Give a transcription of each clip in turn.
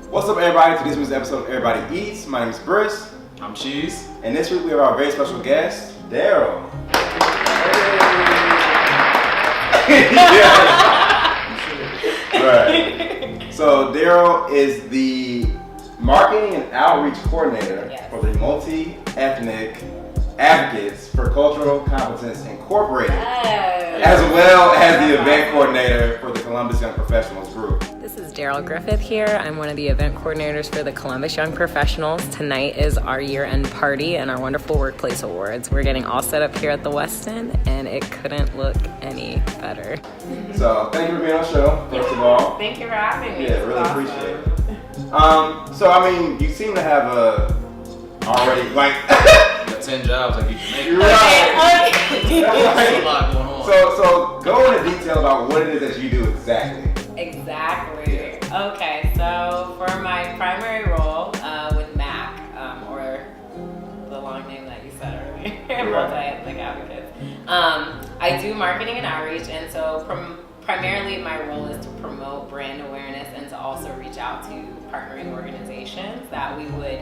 What's up, everybody? To this week's episode of Everybody Eats. My name is Briss. I'm Cheese. And this week we have our very special guest, Daryl. Right. So Daryl is the marketing and outreach coordinator for the Multi-Ethnic Advocates for Cultural Competence Incorporated, as well as the event coordinator for the Columbus Young Professionals Group. This is Daryl Griffith here. I'm one of the event coordinators for the Columbus Young Professionals. Tonight is our year-end party and our wonderful workplace awards. We're getting all set up here at the Westin, and it couldn't look any better. So thank you for being on the show, first of all. Thank you for having me. Yeah, really appreciate it. So I mean, you seem to have already like You got 10 jobs, like you can make it. Right. There's a lot going on. So go into detail about what it is that you do exactly. Exactly. Okay, so for my primary role with MAC, or the long name that you said earlier, Multi-Ethnic Advocates, I do marketing and outreach, and so primarily my role is to promote brand awareness and to also reach out to partnering organizations that we would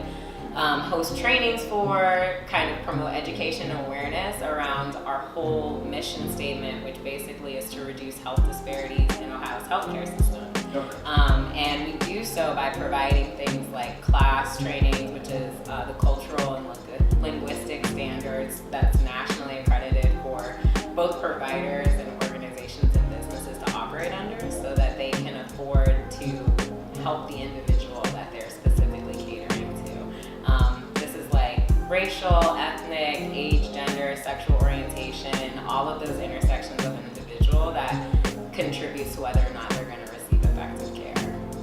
host trainings for, kind of promote education and awareness around our whole mission statement, which basically is to reduce health disparities in Ohio's healthcare system. Okay. And we do so by providing things like class trainings, which is the cultural and linguistic standards that's nationally accredited for both providers and organizations and businesses to operate under, so that they can afford to help the individual that they're specifically catering to. This is like racial, ethnic, age, gender, sexual orientation, all of those intersections of an individual that contributes to whether or not they're going to receive effective care.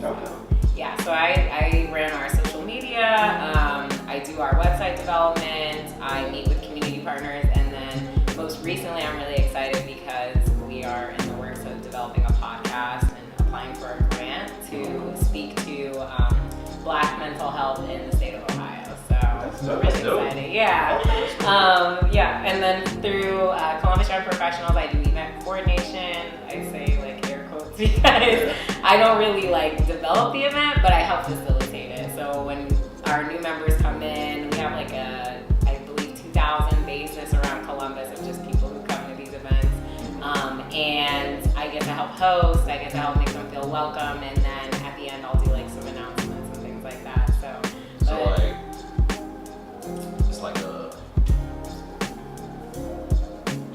Okay. Yeah, so I ran our social media, I do our website development, I meet with community partners, and then most recently I'm really excited because we are in the works of developing a podcast and applying for a grant to speak to Black mental health in the state of Ohio. So really excited. Yeah. And then through Columbus Young Professionals, I do event coordination. I say like air quotes because I don't really like develop the event, but I help facilitate it. So when our new members come in, we have like I believe 2,000 basis around Columbus of just people who come to these events. And I get to help host, I get to help make them feel welcome, and then at the end I'll do like some announcements and things like that. So like, it's like you're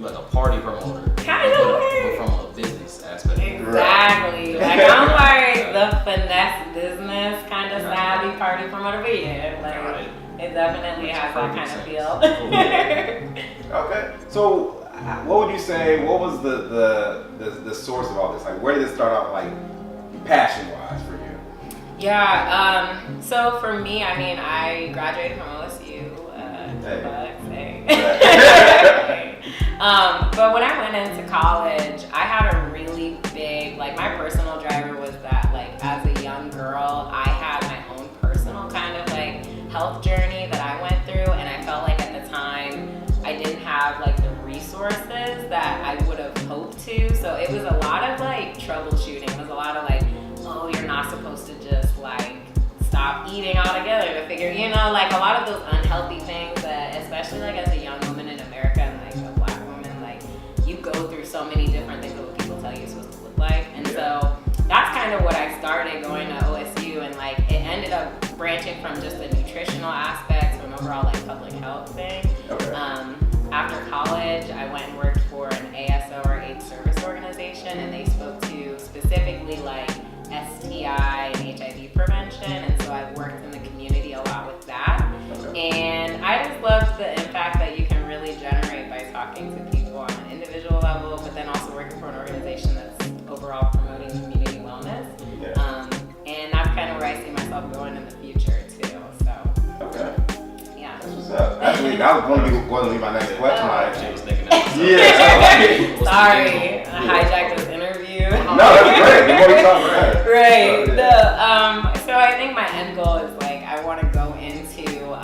like a party promoter. Kind of. But from a business aspect. Exactly. Like I'm like the finesse business kind of savvy party promoter, but yeah, like it definitely has that kind of feel. Okay. So what would you say, what was the source of all this? Like, where did it start off, like, passion-wise for you? Yeah, so for me, I mean, I graduated from OSU, but when I went into college, I had a really big, like, my personal driver was that, like, as a young girl, I had my own personal kind of, like, health journey that I went through, and I felt like at the time, I didn't have like the resources that I would have hoped to. So it was a lot of like troubleshooting. It was a lot of like, oh, you're not supposed to just like stop eating altogether to figure, like a lot of those unhealthy things that, especially like as a young woman in America and like a Black woman, like you go through so many different things of what people tell you you're supposed to look like. And so that's kind of what I started going to OSU, and like it ended up branching from just the nutritional aspect to an overall like public health thing. Okay. After college, I went and worked for an ASO or AIDS service organization, and they spoke to specifically like STI and HIV prevention, and so I've worked in the community a lot with that. Okay. And I just love the impact that you can really generate by talking to people on an individual level, but then also working for an organization that's overall promoting community wellness. Yeah. And that's kind of where I see myself going in the future too. So. Okay. Yeah. That's what's up. Actually, that was going to be my next question. She was thinking that. Yeah. Sorry, I hijacked this interview. No, that's great. The more we talk about it. Right. So I think my end goal is like I want to go into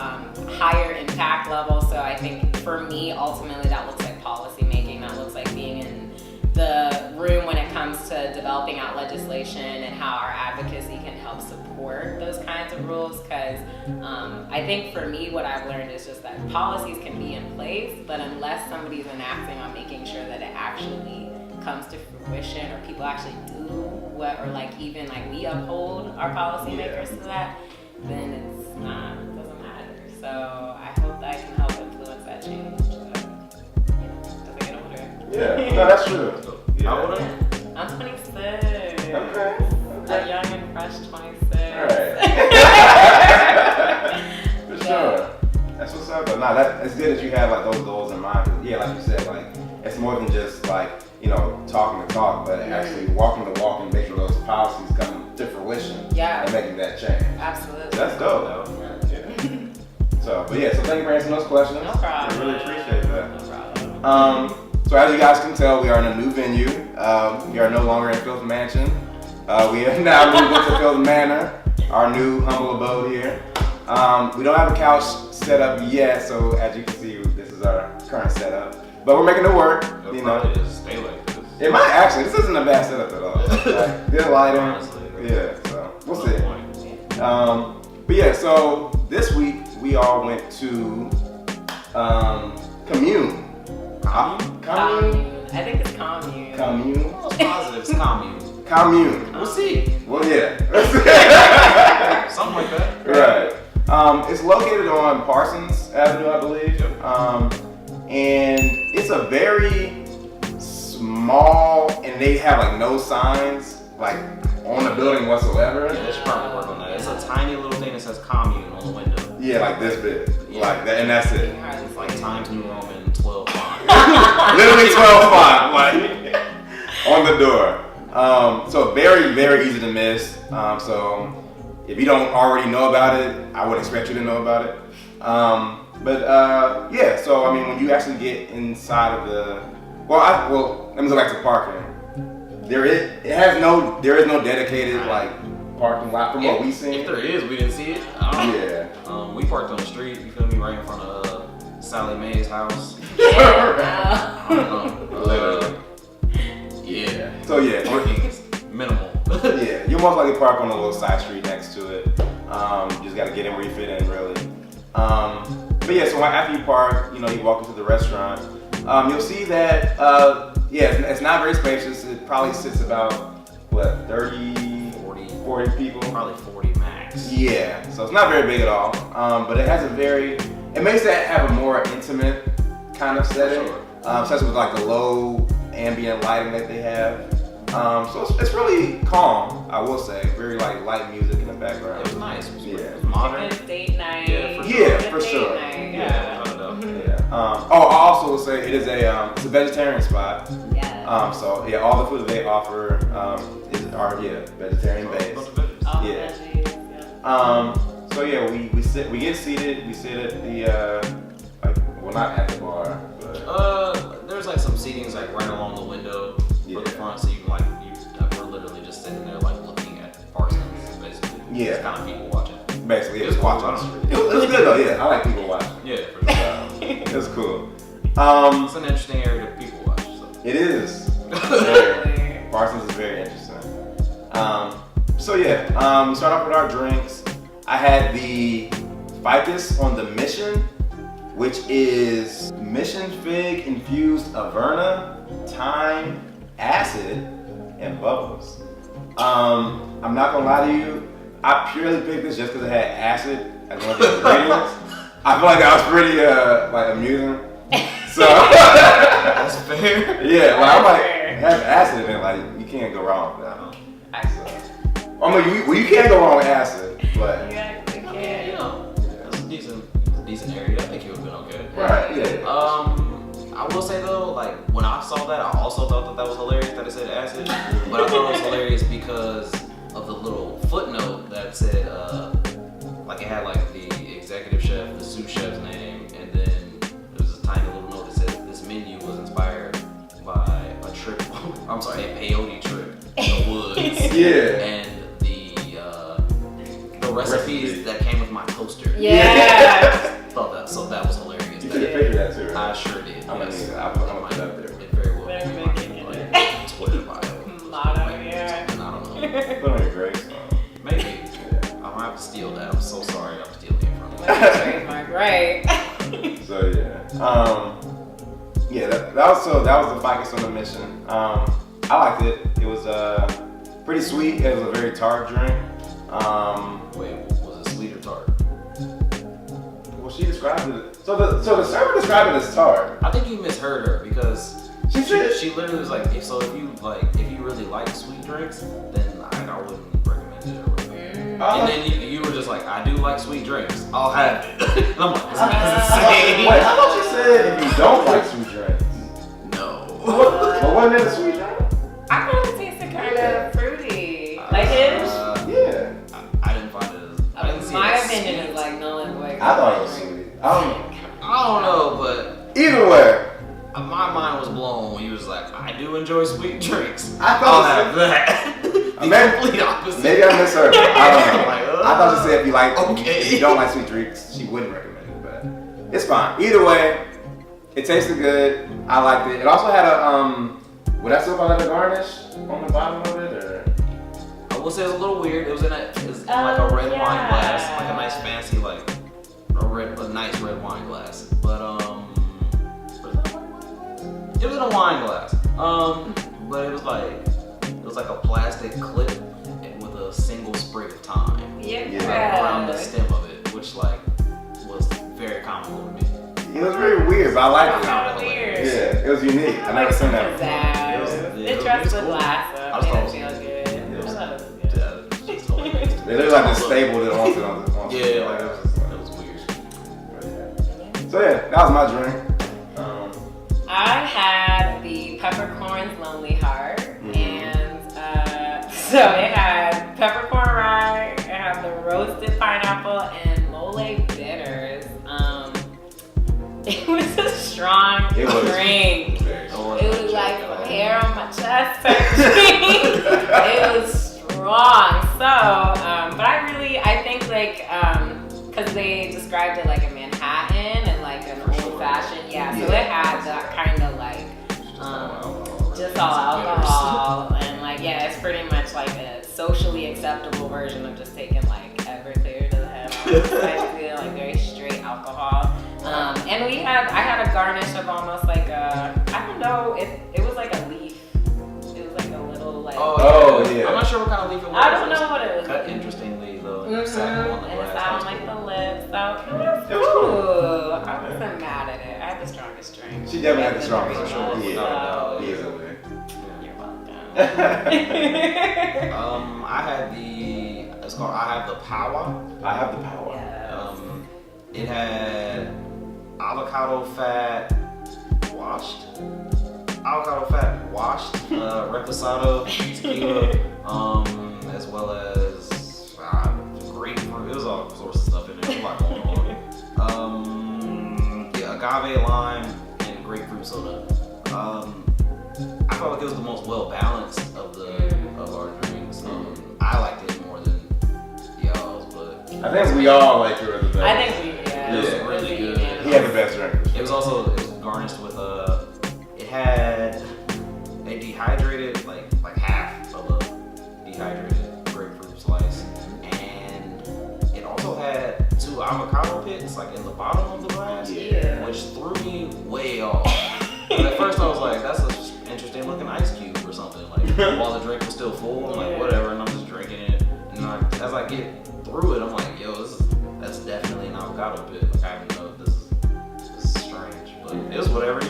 higher impact level. So I think for me, ultimately, that looks like policy making. That looks like being in developing out legislation and how our advocacy can help support those kinds of rules. Because I think for me, what I've learned is just that policies can be in place, but unless somebody's enacting on making sure that it actually comes to fruition, or people actually do what, or like even like we uphold our policymakers to that, then it's not, it doesn't matter. So I hope that I can help influence that change. As I get older. Yeah, no, that's true. How old are you? I'm 26. Okay. A young and fresh 26. Alright. For sure. That's what's up. But nah, it's good that you have like those goals in mind. 'Cause, yeah, like you said, like it's more than just like, talking the talk, but actually walking the walk and making those policies come to fruition. Yeah. And making that change. Absolutely. So that's dope though. Yeah. So thank you for answering those questions. No problem. I really appreciate that. No problem. So as you guys can tell, we are in a new venue. We are no longer in Phil's Mansion. We have now moved into Phil's Manor, our new humble abode here. We don't have a couch set up yet, so as you can see, this is our current setup. But we're making it work. It'll probably just stay like this. It might actually. This isn't a bad setup at all. Like, good lighting. Honestly, Yeah. So we'll see. But yeah. So this week we all went to Comune. Commune. I think it's commune. Commune. Most positive, it's commune. Commune. We'll see. Well, yeah. Something like that. Right. It's located on Parsons Avenue, I believe. And it's a very small, and they have like no signs like on the building whatsoever. Yeah, they should probably work on that. It's a tiny little thing that says commune on the window. Yeah, like this big. Yeah. Like that, and that's it. It's like Times New Roman 12 font. Literally 12 font, like on the door. So very, very easy to miss. So if you don't already know about it, I would expect you to know about it. Yeah. So I mean, when you actually get inside of the, let me go back to parking. There is no dedicated like parking lot from what we seen. If there is, we didn't see it. Yeah. We parked on the street. You feel me? Right in front of Sally Mae's house. Literally. Yeah. So yeah. Parking is minimal. Yeah, you most likely park on a little side street next to it. You just gotta get in where you fit in, really. But yeah, so after you park, you walk into the restaurant. You'll see that, it's not very spacious. It probably sits about, 30, 40 people? Probably 40 max. Yeah, so it's not very big at all. But it has it makes that have a more intimate kind of setting. Sure. Especially with like the low ambient lighting that they have. So it's really calm, I will say. Very like light music in the background. It was nice. It was Yeah. modern. Good date night. Yeah, for sure. Night. Yeah. Yeah. I also will say it is it's a vegetarian spot. Yeah. So yeah, all the food that they offer are vegetarian based. All Yeah. veggies, So yeah, we get seated. We sit at the not at the bar, but There's like some seatings like right along the window for the front, so you can we're literally just sitting there like looking at Parsons, basically. Yeah. It's kind of people watching. basically It just was watching. cool. It was good though. Yeah, I like people watching. Yeah, for sure. It was cool. It's an interesting area to people watch. So. It is. Parsons is very interesting. We start off with our drinks. I had the Ficus on the Mission, which is mission fig infused Averna, thyme, acid, and bubbles. I'm not gonna lie to you, I purely picked this just because it had acid as one of the ingredients. I feel like that was pretty amusing. So That's fair. yeah, I'm like, have acid in it, like you can't go wrong with that. I mean, you can't go wrong with acid, but That's a decent area. I think it would have been okay. right, yeah. I will say though, like when I saw that, I also thought that was hilarious that it said acid, but I thought it was hilarious because of the little footnote that said, like it had like the executive chef, the sous chef's name, and then there was a tiny little note that said this menu was inspired by a peyote trip in the woods. Yeah. And the recipes that came with my toaster. Yeah. Thought that was hilarious. You took a picture of that too, right? I sure did. I'm gonna yes. put it up there. It very well. Better be make my, it. like, Twitter bio. Motto, yeah. Trademark, right? So yeah, that was the Ficus on the mission. I liked it. It was pretty sweet. It was a very tart drink. Wait, was it sweet or tart? Well, she described it. So the server described it as tart. I think you misheard her because She literally was like, if you really like sweet drinks, then I wouldn't recommend it. Or whatever. And then you were just like, I do like sweet drinks. I'll have it. And I'm like, this is insane. Wait, I thought you said if you don't like sweet drinks. No. But wasn't it a sweet drink? I thought it tasted kind of fruity. Like his? Yeah. I didn't find it as. I didn't see My it as opinion sweet. is like null and void. I thought it was sweet. I don't know, but Either way. my mind was blown when he was like, I do enjoy sweet drinks. I I'll thought have that. The Maybe- complete opposite. Maybe I misheard. I don't know. Like, I thought you said if you don't like sweet drinks, she wouldn't recommend it, but it's fine. Either way, it tasted good. I liked it. It also had a would I still call that a garnish on the bottom of it, or? I will say it was a little weird. It was in like a red wine glass, like a nice fancy a nice red wine glass. But it was in a wine glass. But it was like a plastic clip with a single sprig of thyme around the stem of it, which was very comical to me. It was very weird, but I liked it. found it hilarious. Yeah, it was unique. I never seen that before. It dressed the glass I up. just Made thought it it was feel good. It was- I thought it was good. It's hilarious. They look like they stapled it onto it. Yeah, like it was weird. So yeah, that was my drink. I had the Peppercorn's Lonely Heart, and so it had peppercorn rye, it had the roasted pineapple, and mole bitters. It was a strong drink. It was like some hair on my chest type drink. It was strong. So, but I think like, because they described it like a Manhattan and like an old fashioned, so it had that kind of like, just all alcohol and like, it's pretty much like a socially acceptable version of just taking like Everclear to the head. Basically, like very straight alcohol. And I had a garnish of almost like a, I don't know, it was like a leaf. It was like a little like. Oh yeah. I'm not sure what kind of leaf it was. I don't know what it was. Cut interestingly though. And it sat on like the lips, so It was cool. ooh, I wasn't mad at it. I had the strongest drink. She definitely had the strongest drink. drink. So, Easily. you're welcome. I had I have the power. I have the power. Yes. It had avocado fat washed, reposado, tequila, as well as grapefruit. It was all sorts of stuff in there. There's a lot going on. Agave lime and grapefruit soda. I felt like it was the most well balanced of our drinks. I liked it more than y'all's, but I think we all liked it the best. I think we, it was really good. He had the best drink. It was garnished with it had a dehydrated, like half of a dehydrated grapefruit slice, and it also had 2 avocado pits like in the bottom of the glass, which threw me way off. But at first I was like, that's an interesting looking ice cube or something, like while the drink was still full. I'm like, whatever, and I'm just drinking it, and as I get through it, I'm like, yo, that's definitely an avocado pit. Like, I didn't know this is strange, but it was whatever, it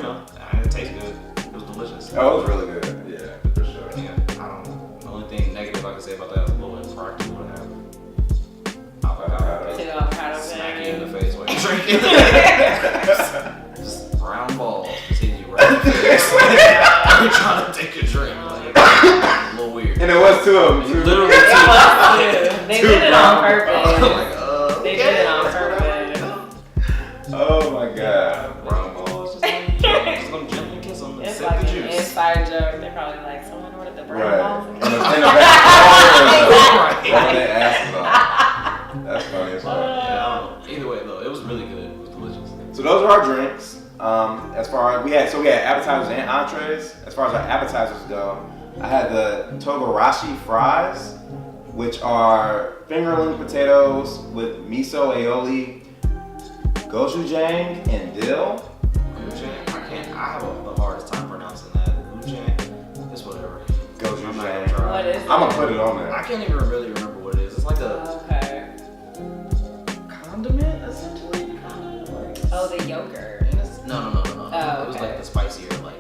tastes good. It was delicious. Oh, it was really good. Yeah, for sure. Yeah, I don't know. The only thing negative I can say about that is a little impractical to have avocado. 2 avocado Smack you in the pits. face while you're drinking. Just round balls just hitting you right in the face. You're trying to take a drink. Like, a little weird. And it was 2 of them. Literally They did it on purpose. like, They did it on purpose. Oh my god. round balls. Just gonna gently kiss them and It's sip like the an juice. inside joke. They're probably like, someone ordered the brown Right. balls. In the back. Right. Rubbing their asses off. That's funny as well. Yeah, I don't know. Either way though, it was really good. It was delicious. So those are our drinks. As far as we had appetizers and entrees. As far as our appetizers go, I had the Togarashi Fries, which are fingerling potatoes with miso aioli, Gochujang and dill. Gochujang? I have the hardest time pronouncing that. Gochujang? It's whatever. Gochujang. What is it? I'm gonna put it on there. I can't even really remember what it is. It's like a condiment, essentially. Oh, the yogurt. No. Oh, it was okay. like the spicier, like.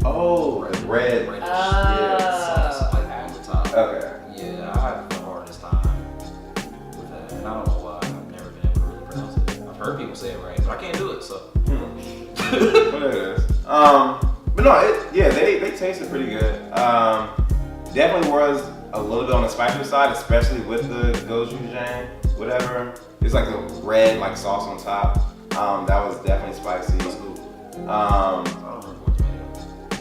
Oh, the red. Sauce, like on the top. Okay. Yeah, I have the hardest time with that, and I don't know why. I've never been able to really pronounce it. I've heard people say it right, but I can't do it. So. What it is. But no, they tasted pretty good. Definitely was a little bit on the spicier side, especially with the gochujang, whatever. It's like the red like sauce on top. That was definitely spicy. I don't remember what you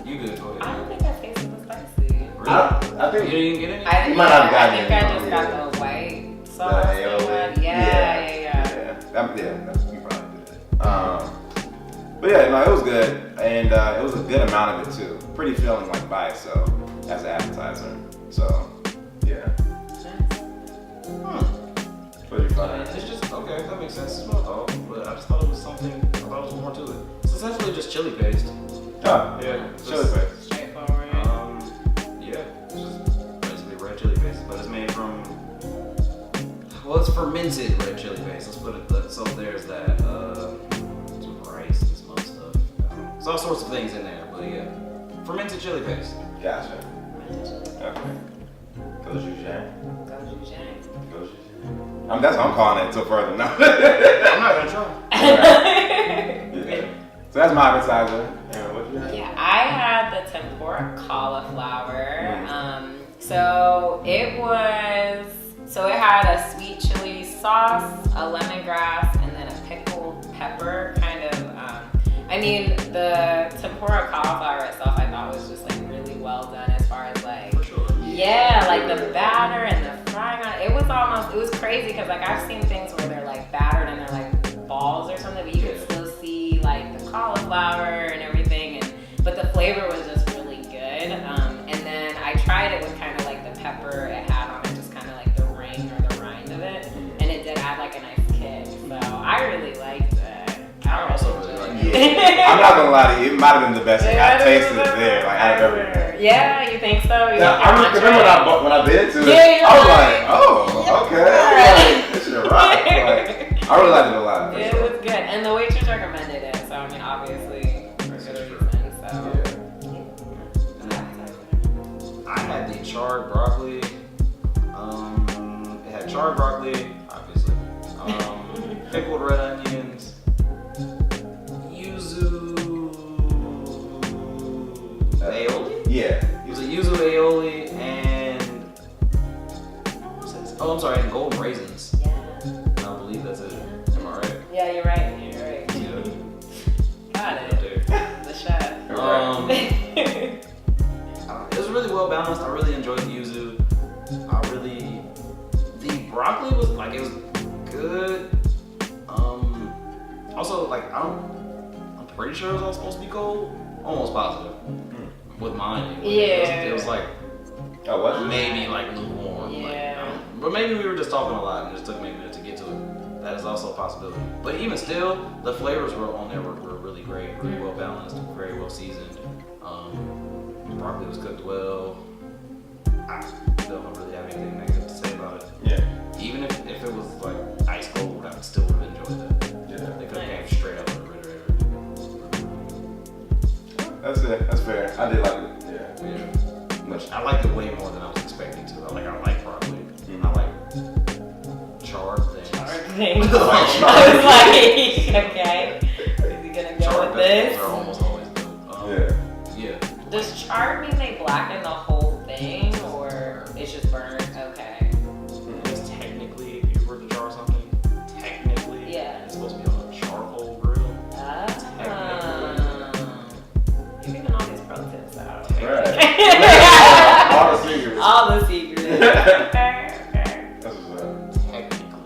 made. You good? Go ahead. I don't think I tasted the spicy. Really? I think You didn't get any? You might not have gotten I think I just got the white sauce. The aioli. Yeah. You probably did. But yeah, no, it was good, and it was a good amount of it too. Pretty filling, like by itself as an appetizer. So yeah, pretty fun. It's just okay. That makes sense. It's what I thought, but I just thought it was something. I thought there was more to it. It's essentially just chili paste. Oh, Yeah, chili paste. Straightforward. Yeah, it's just basically red chili paste, but it's made from. Well, it's fermented red chili paste. Let's put it. So there's that. Some rice and some other stuff. There's all sorts of things in there, but yeah, fermented chili paste. Gotcha. Okay. Gochujang. That's what I'm calling it until further notice. I'm not gonna try. Yeah. So that's my appetizer. And what you had? Yeah, I had the tempura cauliflower. So it had a sweet chili sauce, a lemongrass, and then a pickled pepper kind of. The tempura cauliflower itself I thought was just like really well done as far as like. For sure. Yeah, like the batter and the frying on it. It was crazy because like I've seen things where they're like battered and they're like balls or something, but you can still see like the cauliflower and everything, but the flavor was just really good. And then I tried it with kind of like the pepper it had on it, just kind of like the ring or the rind of it, and it did add like a nice kick. So I really liked it. I also really like it. Yeah. I'm not gonna lie to you, it might have been the best thing I tasted there, like out of everything. Yeah, you think so? I remember when I bit into it, Yeah, I was like, oh, okay. This shit rock. Like, I really liked it a lot. It was good, and the waitress recommended it, so I mean, obviously, for good reason. So. I had the charred broccoli. It had charred broccoli, obviously. Pickled red onions. Yuzu aioli? Yeah. It was a yuzu aioli and I'm sorry, and golden raisins. Yeah. I believe that's it. Am I right? Yeah, you're right. Yeah. Got it. The chef. It was really well balanced. I really enjoyed the yuzu. The broccoli was like, it was good. Also, like, I'm pretty sure it was all supposed to be cold. Almost positive. With mine. Anyway. It was like, maybe like lukewarm. Yeah. Like, but maybe we were just talking a lot and it just took me a minute to get to it. That is also a possibility. But even still, the flavors were on there were really great, really well balanced, very well seasoned. Broccoli was cooked well. I don't really have anything negative to say about it. Yeah. Even if it was like ice cold, I still would have enjoyed that. Yeah. They could have came straight out of the refrigerator. That's it. That's fair. I did like it. Yeah. Which I liked it way more than I was expecting to. I like broccoli. I like charred things. Things. I was like, okay, is he gonna go Charred with this? vegetables are almost always good. Yeah. Does charred mean they blacken the whole thing, or it's just burnt? Okay. Because technically, if you were to char something, it's supposed to be on a charcoal grill. You're giving all these pro tips out. Right. All the secrets. All the secrets. Okay. That's what's up. Technically.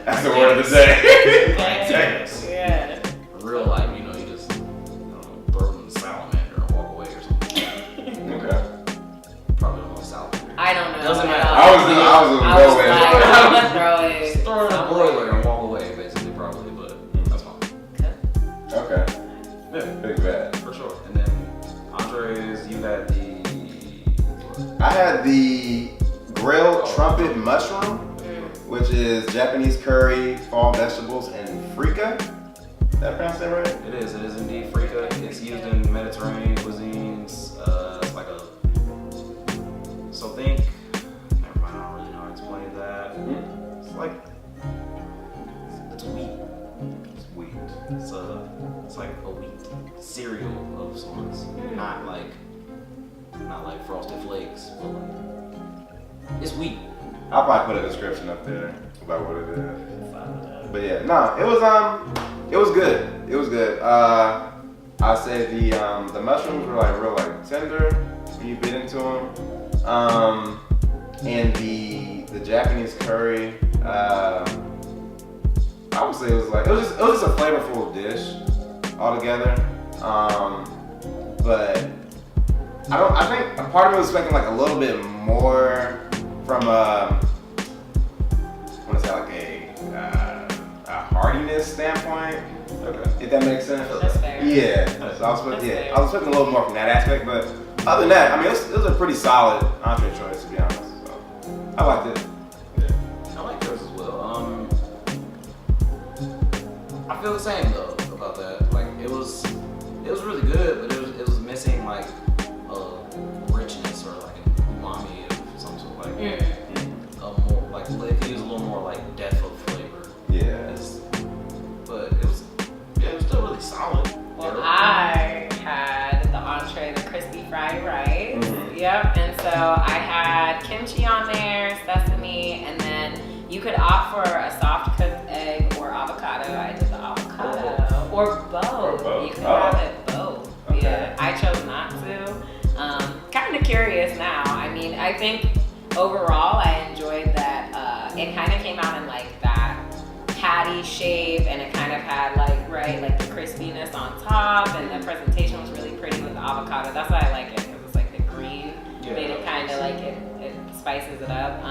That's the word of the day. Yeah. In real life, you just throw it in the salamander and walk away or something. Okay. Probably don't want salamander. I don't know. Doesn't matter. I was like, no way. I'm gonna throw it. Just throw it in a broiler and walk away. Yeah, big bad. for sure. And then entrees, you had I had the grilled trumpet mushroom, which is Japanese curry, fall vegetables, and freeka. Did I pronounce that right? It is indeed freeka. It's used in Mediterranean cuisines. It's like so think, never mind, I don't really know how to explain that. It's like, it's wheat. It's wheat. It's like a wheat cereal of sorts. Not like Frosted Flakes, but like, it's wheat. I'll probably put a description up there about what it is. But yeah, no, it was good. It was good. I'd say the mushrooms were like real like tender when you bit into them. And the Japanese curry, I would say it was just a flavorful dish altogether. But I think a part of me was expecting like a little bit more from I want to say like a hardiness standpoint. Okay. If that makes sense. That's fair. Yeah. So I was expecting a little more from that aspect, but other than that, I mean, it was a pretty solid entree choice, to be honest. So I liked it. Yeah. I like yours as well. I feel the same though about that. Like it was really good, but it was missing like a richness or like an umami of some sort of like more like it could use a little more like depth of flavor. Yeah. But it was still really solid. Well, I had the entree, the crispy fried rice. Mm-hmm. Yep. And so I had kimchi on there, sesame, and then you could opt for a soft cooked egg or avocado. I did the avocado. Or both. You could have it both. Okay. Yeah. I chose not to. Kind of curious now. I mean, I think overall I enjoyed that it kind of came out in like that patty shape, and it kind of had like the crispiness on top, and the presentation was really pretty with the avocado. That's why I like it, because it's like the green made it kind of like it spices it up.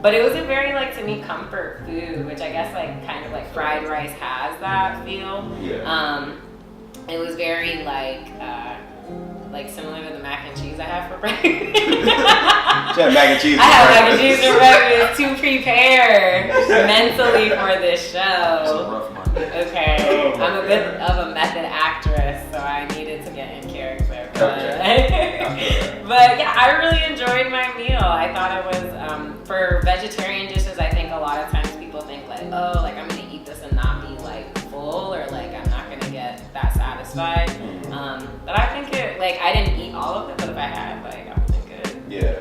But it was a very like, to me, comfort food, which I guess like kind of like fried rice has that feel. It was very like similar to the mac and cheese I have for breakfast. She had mac and cheese. I have mac and cheese for breakfast to prepare mentally for this show. Okay, I'm a bit of a method actress, so I needed to get in character. But yeah, I really enjoyed my meal. I thought it was, for vegetarian dishes, I think a lot of times people think like, oh, like I'm gonna eat this and not be like full, or like I'm not gonna get that satisfied. But I think it, like, I didn't eat all of it, but if I had, like, I would think good. Yeah.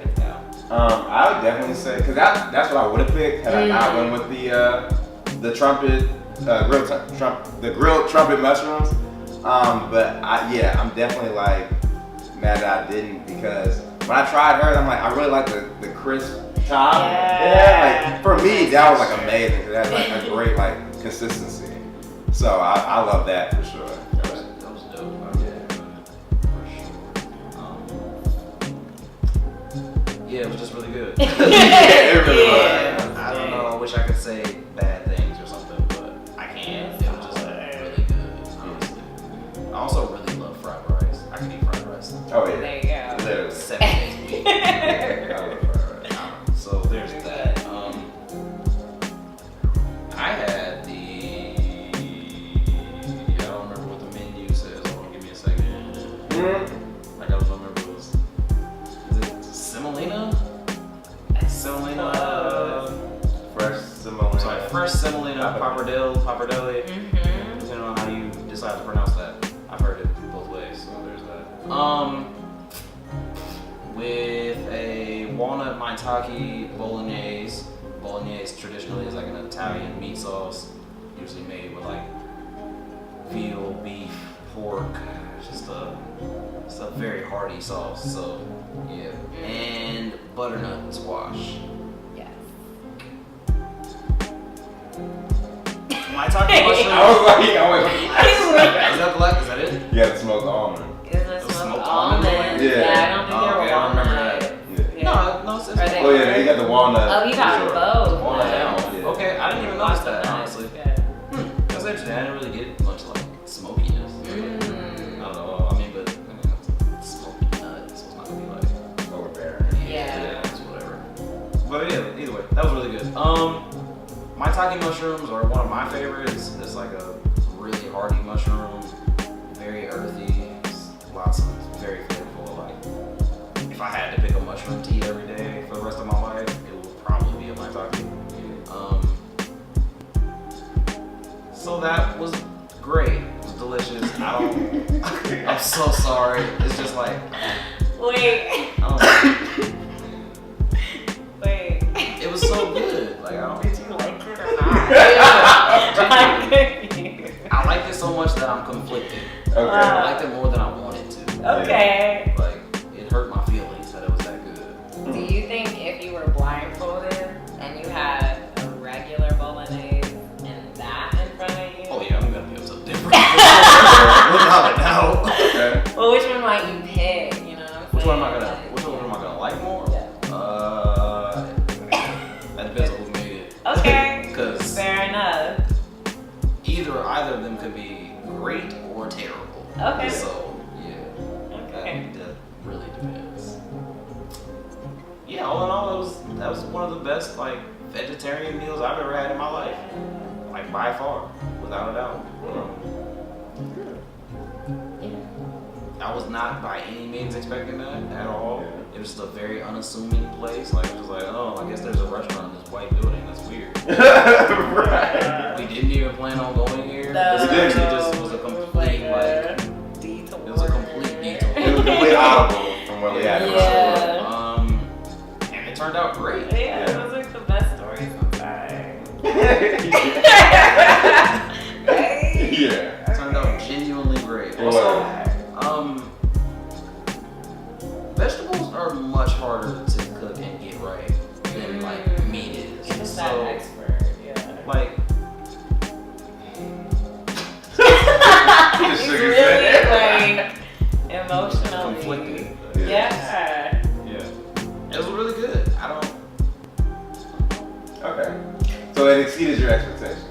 I would definitely say, because that's what I would have picked had I not went with the trumpet, grilled trumpet mushrooms. But I'm definitely like mad that I didn't, because when I tried hers, I'm like, I really like the crisp top. Yeah. Like for me, that was like amazing, because it had like a great like consistency. So I love that for sure. That was dope. Yeah, it was just really good. It really was. I don't know. I wish I could say bad things or something, but I can't. It was just really good, honestly. I also really love fried rice. I can eat fried rice. Oh yeah. There you go. Literally. 7 days a week. I love fried rice. So there's that. I had I don't remember what the menu says. Hold on, give me a second. I gotta remember it was. Is it Semolina? Fresh semolina. Sorry, fresh semolina, Pappardelle. Depending on how you decide to pronounce that. I've heard it both ways, so there's that. With a walnut maitake bolognese. Bolognese traditionally is like an Italian meat sauce, usually made with like veal, beef, pork. Just a very hearty sauce. So yeah, and butternut squash. Yes. Maitake mushroom. I was like, Is that black? Is that it? yeah, the smoked almond. Is it Smoked smoked almond? almond? Yeah. I don't think they were Okay, I don't remember walnut. that. Yeah. No, it's Are they- Oh yeah, you got the walnut. Oh, you got both. Walnut Nice. almond. Yeah. Okay, I didn't even notice that, honestly. Yeah. That's interesting. I didn't really get much like smokiness. honey mushrooms are one of my favorites. It's like a really hearty mushroom, very earthy, lots of very flavorful. Like, if I had to pick a mushroom tea every day for the rest of my life, it would probably be a maitake. So that was great. It was delicious. I'm so sorry. It's just like. Wait. Wait. It was so good. Like, I don't. Did you like it or not? I liked it so much that I'm conflicted. Okay. I liked it more than I wanted to. Okay. Like, it hurt my feelings that it was that good. Do you think if you were blindfolded and you had a regular bolognese and that in front of you? Oh yeah, I'm gonna be able to different. Without a doubt. Okay. Well, which one might you pick? You know what I'm saying? Which one am I gonna like more? Yeah. That depends on who made it. Okay. Because fair enough. either of them could be great or terrible. Okay. So yeah. Okay. That really depends. Yeah, all in all, that was one of the best like vegetarian meals I've ever had in my life. Like by far, without a doubt. I was not by any means expecting that at all. It was just a very unassuming place. Like it was like, oh, I guess there's a restaurant in this white building. That's weird. Right. We didn't even plan on going here. No, This actually just was a complete detour. It was a complete detour. It was completely audible from what we had. Yeah. And it turned out great. Yeah, those are the best stories sometimes. Right? Yeah. It turned out genuinely great. It Also, was. vegetables are much harder to cook and get right than like meat is. Just that So, expert, yeah. like, He's really like emotionally conflicted. Yeah. Yeah. It was really good. Okay. So it exceeded your expectations.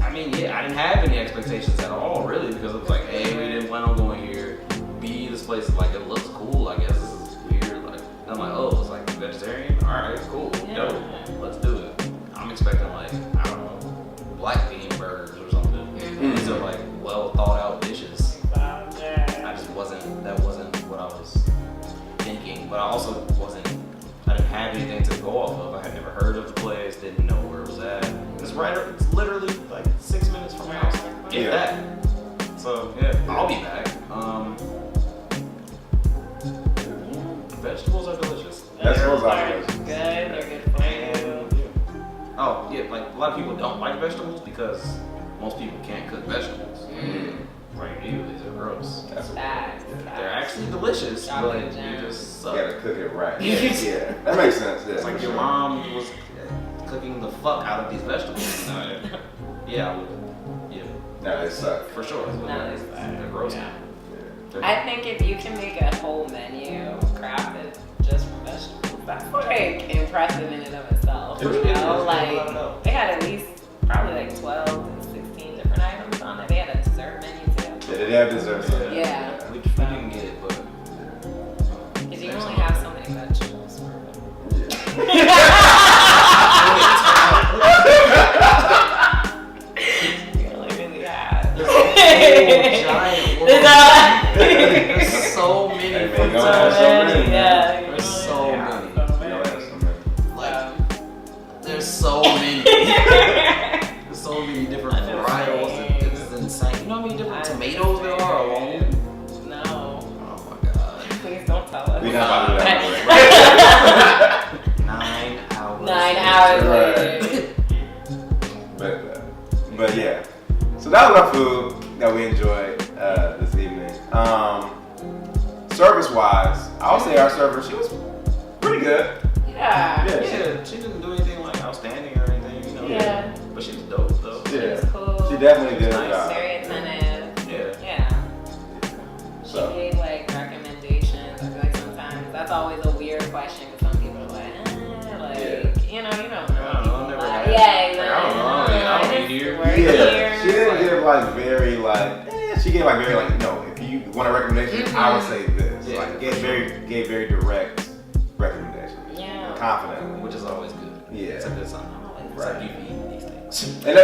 I mean, yeah, I didn't have any expectations at all, really, because it was like, A, we didn't plan on going here. B, this place is like, it looks cool, I guess. This is weird. Like, I'm like, oh, it's like vegetarian? Alright, cool. Yeah. Dope. Let's do it. I'm expecting like, I don't know, black bean burgers or something. These are like well thought out dishes. That wasn't what I was thinking. But I didn't have anything to go off of. I had never heard of the place, didn't know where it was at. It's literally like 6 minutes from my house. If that. So yeah, I'll be back. Vegetables are delicious. Vegetables are delicious. Good, they're good for you. Oh yeah, like a lot of people don't like vegetables because most people can't cook vegetables. Like, ew, these are gross. That's Facts. They're actually delicious, but you just You suck. gotta cook it right. Yeah. That makes sense. Yeah. It's like your mom was cooking the fuck out of these vegetables. Yeah, I would. Yeah, No, they suck. for sure. No, they suck. They're gross. Yeah. They're- I think if you can make a whole menu crafted just from vegetables, that's like impressive in and of itself. It You really know, is. like they had at least probably like 12 to 16 different items on it. They had a dessert menu too. Yeah, they have desserts. Yeah. We didn't get it, but Because you only have so many vegetables. You only really have. There's a whole giant world. There's so many. Hey, man, fucking don't have so many, man. Yeah. There's so many. Like, Yeah. there's so many. There's so many different varietals. It's insane. You know how many different tomatoes there are alone? No. Oh my god. Please don't tell us. We're not about to do that. 9 hours. 9 hours Right. later. But yeah. So that was our food that we enjoyed this evening. Service wise, I'll say our server, she was pretty good. Yeah. Yeah. Yeah, she didn't do anything like outstanding or anything, you know. Yeah. But she was dope though. Yeah. It was cool. She definitely did a Nice. job. Very attentive. Yeah. Yeah. She So. gave like recommendations. I feel like sometimes that's always a weird question because some people are like, you know, you don't know. I don't know, I've never Like, had yeah, it. exactly. Like, I don't know, I don't eat here. Work Yeah, here. she didn't give like very like. She gave like very like no. If you want a recommendation, I would say this. Yeah, Like for gave very direct recommendations. Yeah. Confidently. Which is always good. Yeah. It's a good sign. I'm always It's like you've eaten these things. And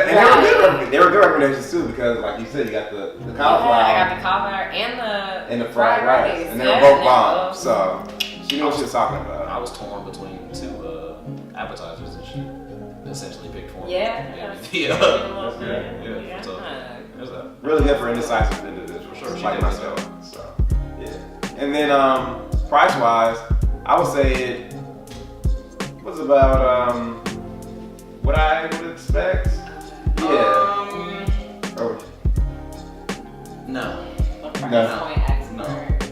they were good recommendations too because, like you said, you got the cauliflower. I got the cauliflower and the fried rice. And they were both bomb. So she knew what she was talking about. I was torn between two appetizers and she essentially picked for me. Yeah. That's good. Yeah. So there's that. Really good for indecisive individuals. For sure. Like myself. So yeah. And then price wise, I would say it was about what I would expect. Yeah. No. No.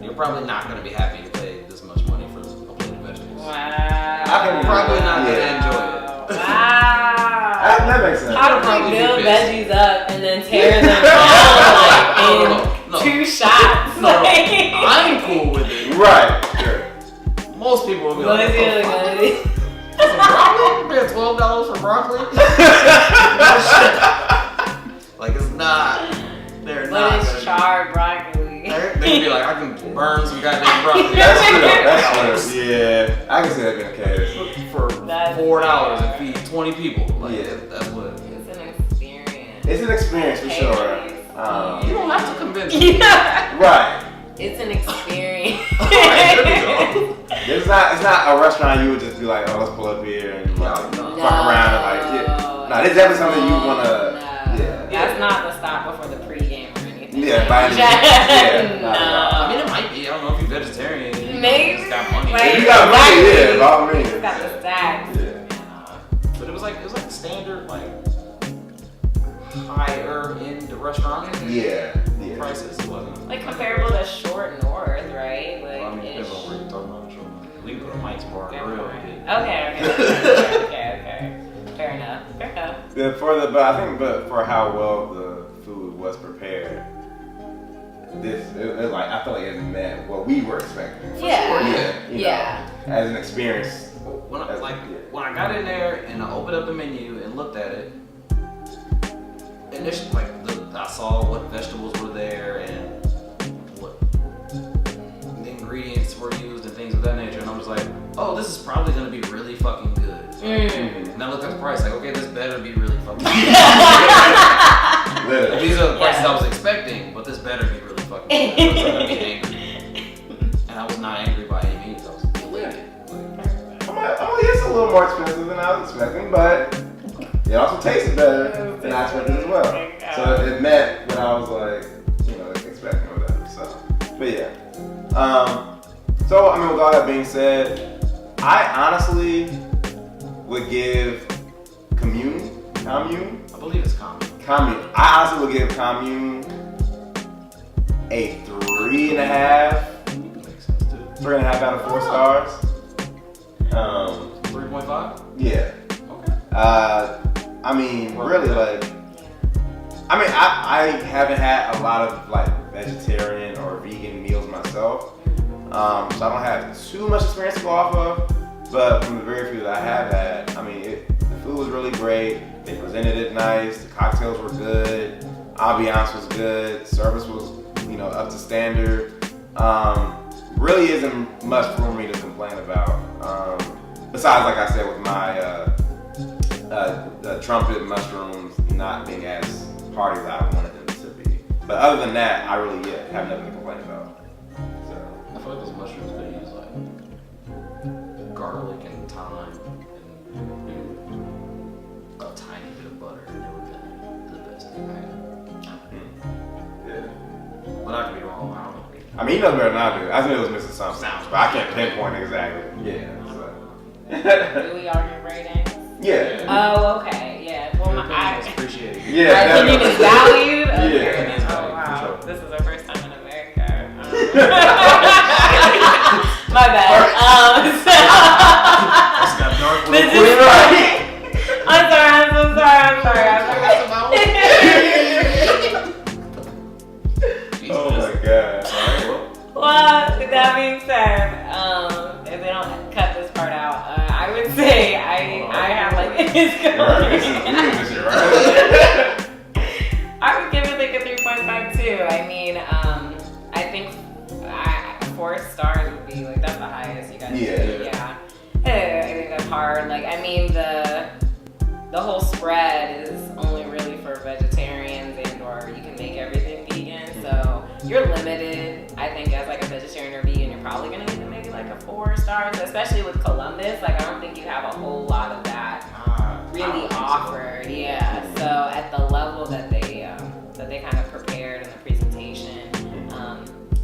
You're probably not going to be happy to pay this much money for a plate of vegetables. Wow. You're probably not going to enjoy it. Wow. That makes sense. How do we build veggies up and then tear them down in 2 shots? I'm cool with it. Right. Sure. Most people will be like, broccoli? Pay $12 for broccoli? Like it's not. They're not. But it's charred broccoli. They're gonna be like, I can burn some goddamn broccoli. That's true. Yeah, I can see that being the case. For $4 and feed 20 people. Like, yeah, that's what. It's an experience. It's an experience for sure. You don't have to convince me. Yeah. Right. It's an experience. It's not a restaurant you would just be like, oh, let's pull up here and fuck around and like, yeah. No, this is definitely something you wanna. No. Yeah. That's not the stop before the pregame or anything. Yeah, by any means. No. I mean, it might be. I don't know if you're vegetarian. Maybe. It's got money. Like, If you got money, yeah, by all means. It's got the stacks. Yeah. But it was like standard like higher end restaurant. Yeah. Prices. It wasn't Like comparable to Short North, right? Like Well, I mean, depends on where you're talking about. Sure. We go to Mike's Bar and Grill. Okay. Fair enough. Yeah, but for how well the food was prepared, it like I feel like it met what we were expecting. Yeah. You know, as an experience. When I got in there and I opened up the menu and looked at it, initially I saw what vegetables were there and what the ingredients were used and things of that nature, and I was like, oh, this is probably gonna be really fucking good. And I looked at the price, like, okay, this better be really fucking good. These are the prices I was expecting, but this better be really fucking good. I was gonna be angry. And I was not angry by any means, I was elated. Oh, it's a little more expensive than I was expecting, but it also tasted better than I expected as well. So it met what I was like, expecting or whatever. So, but yeah. So I mean, with all that being said, I honestly would give Commune. I believe it's Commune. I honestly would give Commune a 3.5. Makes sense too. 3.5 out of 4 stars. 3.5? Yeah. Okay. I mean, really, like, I haven't had a lot of like vegetarian or vegan meals myself, so I don't have too much experience to go off of. But from the very few that I have had, I mean, the food was really great. They presented it nice. The cocktails were good. Ambiance was good. Service was, up to standard. Really isn't much for me to complain about. Besides, like I said, with my trumpet mushrooms not being as hearty as I wanted them to be. But other than that, I really have nothing to complain about. So I feel like those mushrooms could use like garlic and thyme and a tiny bit of butter, and it would have been the best thing I had. yeah. But I could be wrong. I don't know. I mean, he knows better than I do. I think it was missing something, but I can't pinpoint exactly. Yeah. So. Do we all give ratings? Yeah. Oh, okay. Yeah. Well, my appreciated. Yeah. My opinion is valued. Okay. Yeah. Oh wow. Sure. This is our first time in America. My bad. It's got dark blue. This is funny. I'm so sorry. Oh my god. Well, with that being said, if they don't cut this part out, I would say I have like it's going. I would give it like a 3.5 too. I mean, I think 4 stars would be like that's the highest you guys do. Yeah. I think that's hard. Like I mean the whole bread is only really for vegetarians and or you can make everything vegan. So you're limited. I think as like a vegetarian or vegan, you're probably gonna need maybe like a 4 stars, especially with Columbus. Like I don't think you have a whole lot of that really offered. Yeah. So at the level that they kind of prepared in the presentation.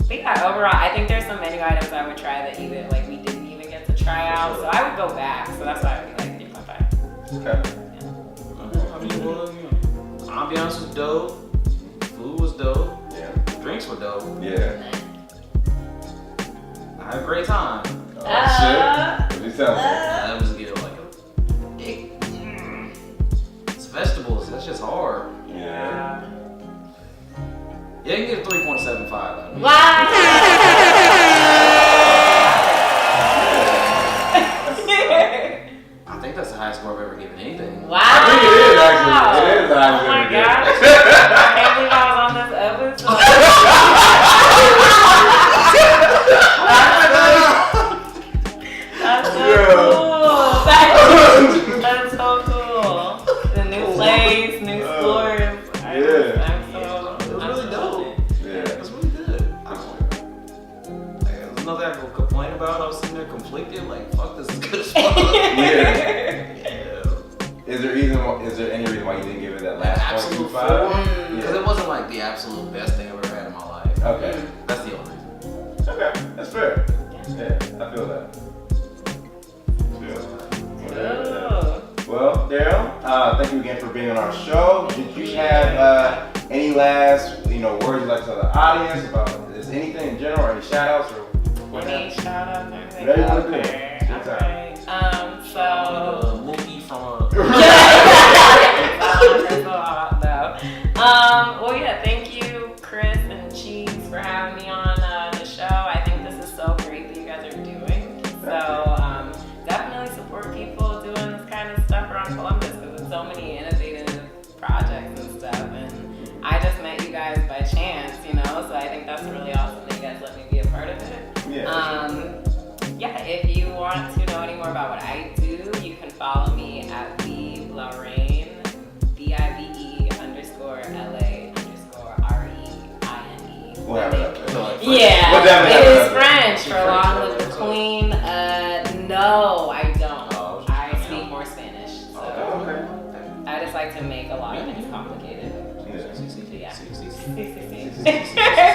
But yeah, overall, I think there's some menu items I would try that either like we didn't even get to try out. So I would go back. So that's why I would be like 3.5. Okay. I mean, well, ambiance was dope. Food was dope. Yeah. Drinks were dope. Yeah. I had a great time. Oh shit. What you telling me? That was good. Like it's vegetables. That's just hard. Yeah. Yeah, you can get a 3.75. Wow. I think that's the highest score I've ever given anything. Wow. I think it is actually. It is the highest. Oh my gosh. I can't believe I was on this episode. That's so cool. That's so cool. The new place, new stores. Yeah. It was really dope. Yeah. It was really good. There's nothing I could complain about. I was sitting there conflicted, like, fuck, this is good as fuck. Yeah. Is there any reason why you didn't give it that last Absolute 4.25? Because it wasn't like the absolute best thing I've ever had in my life. Okay. That's the only reason. Okay. That's fair. Yeah, I feel that. Well, Daryl, thank you again for being on our show. Did you have any last, words you'd like to tell the audience about this, anything in general, or any shout outs or whatever? Any shout outs or anything? Whatever you want to do. Okay. So. A movie from a. Well, yeah, thank you, Chris and Cheese, for having me on the show. I think this is so great that you guys are doing. So, definitely support people doing this kind of stuff around Columbus because there's so many innovative projects and stuff. And I just met you guys by chance, so I think that's really awesome that you guys let me be a part of it. Yeah. Yeah, if you want to know any more about what I do, you can follow me at @VLaRaine, VIVE_LA_REINE. We'll have it up there. Yeah, We'll definitely it have is it up there. French for Long Live the Queen. No, I don't. I speak more Spanish, so Okay. I just like to make a lot of things complicated.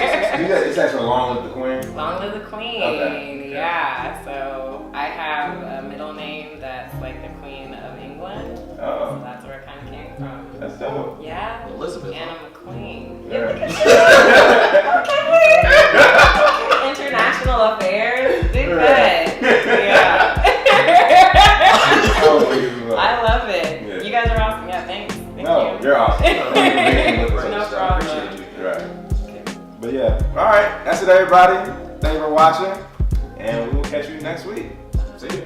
Yeah. It's actually Long Live the Queen. Long Live the Queen. Okay. Yeah. So I have a middle name that's like the Queen of England. Oh. So that's where it kind of came from. That's dope. Yeah. Elizabeth. And I'm a queen. Yeah. Okay. International affairs. Big Right. bet. Yeah. Oh, I love it. Yeah. You guys are awesome. Yeah. Thanks. Thank No, you. you're awesome. No No problem. Appreciate you. Right. But yeah. All right. That's it, everybody. Thank you for watching. And we will catch you next week. See you.